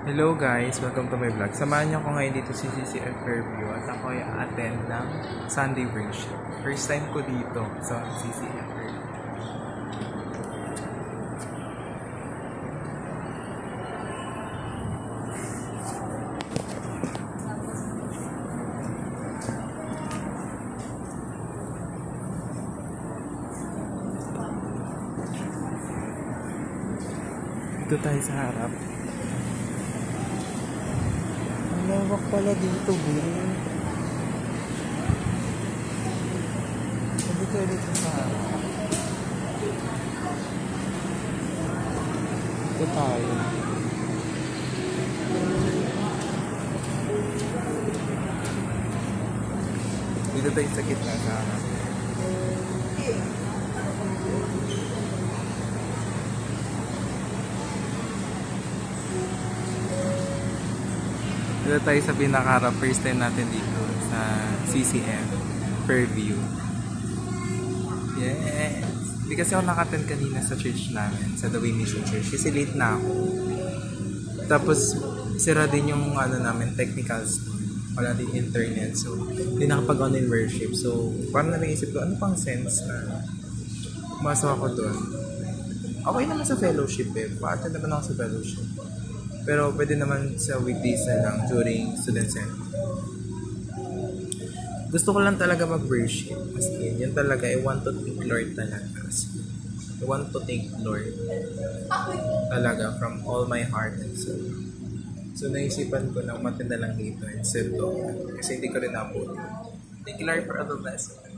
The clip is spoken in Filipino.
Hello guys! Welcome to my vlog. Samahan niyo ako ngayon dito sa CCF Fairview at ako ay attend ng Sunday worship. First time ko dito sa CCF Fairview. Dito tayo sa harap. Lawak pala dito, bro. Dito ulit sa harap. Dito tayo. Dito tayo sa gitna sa harap. Dito tayo sa pinakaharap, first time natin dito sa CCF Fairview. Yes! Hindi kasi ako nakattend kanina sa church namin, sa The Way Mission Church, kasi late na ako. Tapos, sira din yung namin, technicals. Wala din internet, so hindi nakapag-online worship. So, parang naisip ko, ano pang sense na pumasok ako doon? Okay naman sa fellowship eh. Pa-attend naman ako sa fellowship. Pero pwede naman sa weekdays na lang during student center. Gusto ko lang talaga mag-worship. As in, yan talaga, I want to thank Lord talaga. I want to thank Lord talaga from all my heart and soul. So naisipan ko na umattend na lang dito instead of, kasi hindi ko rin nabuti. Thank you Lord for all the blessings.